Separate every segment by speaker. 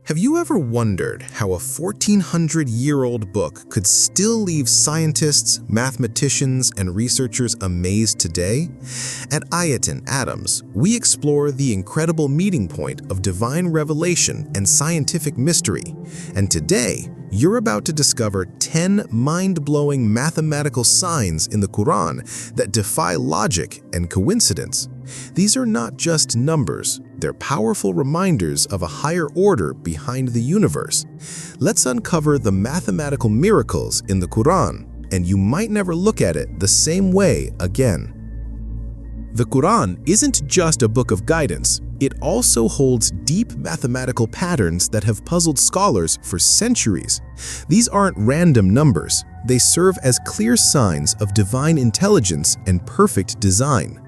Speaker 1: Have you ever wondered how a 1400-year-old book could still leave scientists, mathematicians, and researchers amazed today? At Ayat and Atoms, we explore the incredible meeting point of divine revelation and scientific mystery. And today, you're about to discover 10 mind-blowing mathematical signs in the Quran that defy logic and coincidence. These are not just numbers, they're powerful reminders of a higher order behind the universe. Let's uncover the mathematical miracles in the Quran, and you might never look at it the same way again. The Quran isn't just a book of guidance, it also holds deep mathematical patterns that have puzzled scholars for centuries. These aren't random numbers, they serve as clear signs of divine intelligence and perfect design.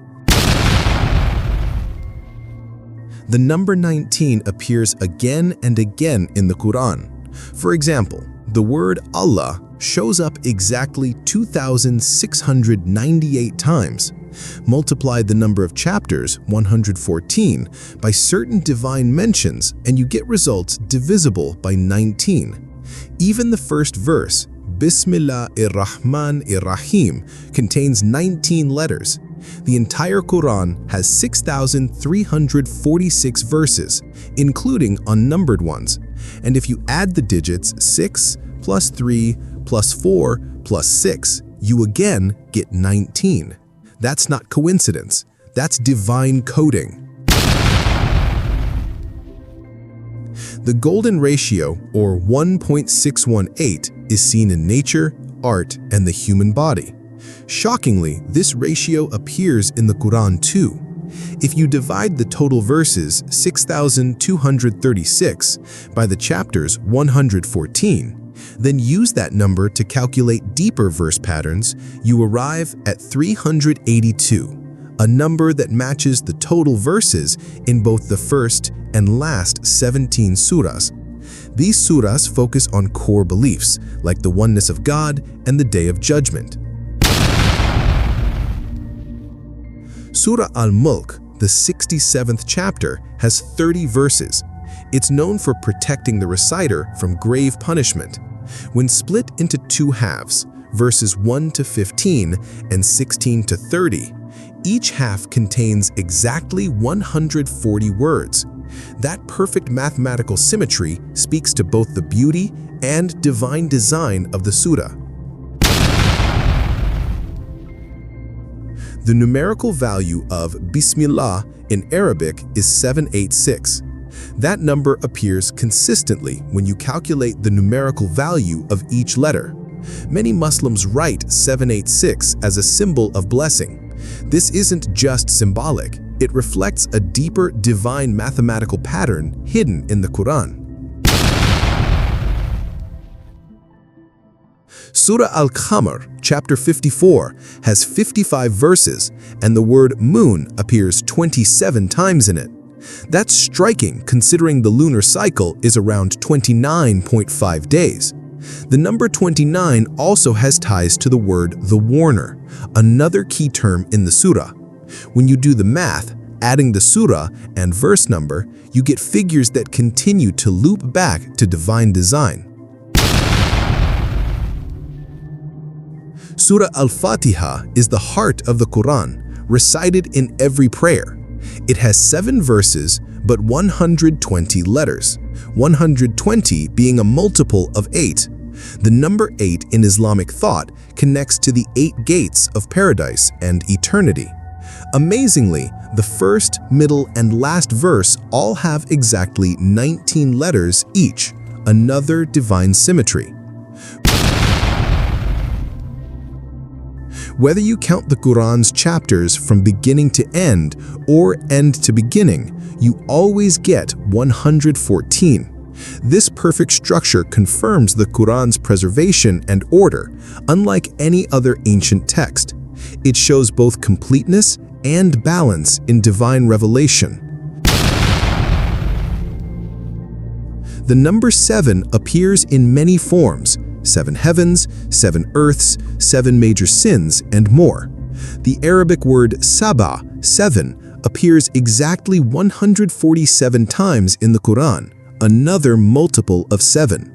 Speaker 1: The number 19 appears again and again in the Quran. For example, the word Allah shows up exactly 2,698 times. Multiply the number of chapters, 114, by certain divine mentions and you get results divisible by 19. Even the first verse, Bismillah ar-Rahman ar-Rahim, contains 19 letters. The entire Quran has 6,346 verses, including unnumbered ones. And if you add the digits 6 plus 3 plus 4 plus 6, you again get 19. That's not coincidence, that's divine coding. The golden ratio, or 1.618, is seen in nature, art, and the human body. Shockingly, this ratio appears in the Quran too. If you divide the total verses, 6,236, by the chapters, 114, then use that number to calculate deeper verse patterns, you arrive at 382, a number that matches the total verses in both the first and last 17 surahs. These surahs focus on core beliefs, like the oneness of God and the Day of Judgment. Surah Al-Mulk, the 67th chapter, has 30 verses. It's known for protecting the reciter from grave punishment. When split into two halves, verses 1 to 15 and 16 to 30, each half contains exactly 140 words. That perfect mathematical symmetry speaks to both the beauty and divine design of the surah. The numerical value of Bismillah in Arabic is 786. That number appears consistently when you calculate the numerical value of each letter. Many Muslims write 786 as a symbol of blessing. This isn't just symbolic, it reflects a deeper divine mathematical pattern hidden in the Quran. Surah Al-Khamr, chapter 54, has 55 verses, and the word moon appears 27 times in it. That's striking considering the lunar cycle is around 29.5 days. The number 29 also has ties to the word the warner, another key term in the surah. When you do the math, adding the surah and verse number, you get figures that continue to loop back to divine design. Surah Al-Fatiha is the heart of the Quran, recited in every prayer. It has 7 verses, but 120 letters, 120 being a multiple of 8. The number 8 in Islamic thought connects to the 8 gates of paradise and eternity. Amazingly, the first, middle, and last verse all have exactly 19 letters each, another divine symmetry. Whether you count the Quran's chapters from beginning to end or end to beginning, you always get 114. This perfect structure confirms the Quran's preservation and order, unlike any other ancient text. It shows both completeness and balance in divine revelation. The number 7 appears in many forms: 7 heavens, 7 earths, 7 major sins, and more. The Arabic word Saba, 7, appears exactly 147 times in the Quran, another multiple of 7.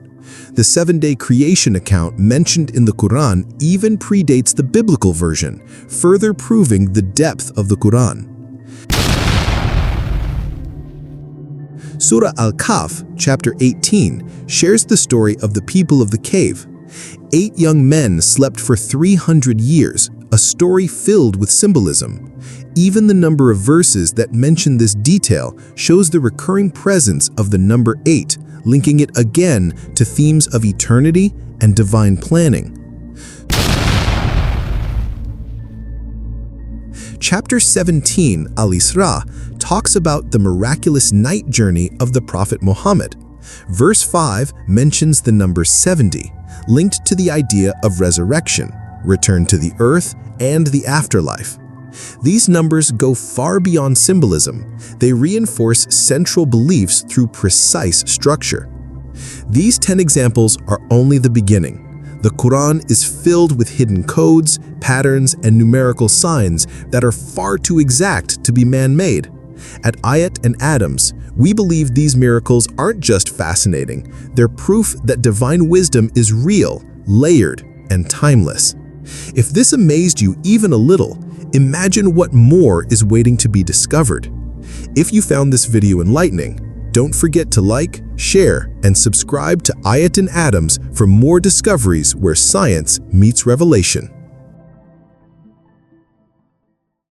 Speaker 1: The 7-day creation account mentioned in the Quran even predates the biblical version, further proving the depth of the Quran. Surah Al-Kaf, chapter 18, shares the story of the people of the cave. 8 young men slept for 300 years, a story filled with symbolism. Even the number of verses that mention this detail shows the recurring presence of the number 8, linking it again to themes of eternity and divine planning. Chapter 17, Al-Isra, talks about the miraculous night journey of the Prophet Muhammad. Verse 5 mentions the number 70, linked to the idea of resurrection, return to the earth, and the afterlife. These numbers go far beyond symbolism. They reinforce central beliefs through precise structure. These 10 examples are only the beginning. The Quran is filled with hidden codes, patterns, and numerical signs that are far too exact to be man-made. At Ayat and Adams, we believe these miracles aren't just fascinating, they're proof that divine wisdom is real, layered, and timeless. If this amazed you even a little, imagine what more is waiting to be discovered. If you found this video enlightening, don't forget to like, share, and subscribe to Ayat and Adams for more discoveries where science meets revelation.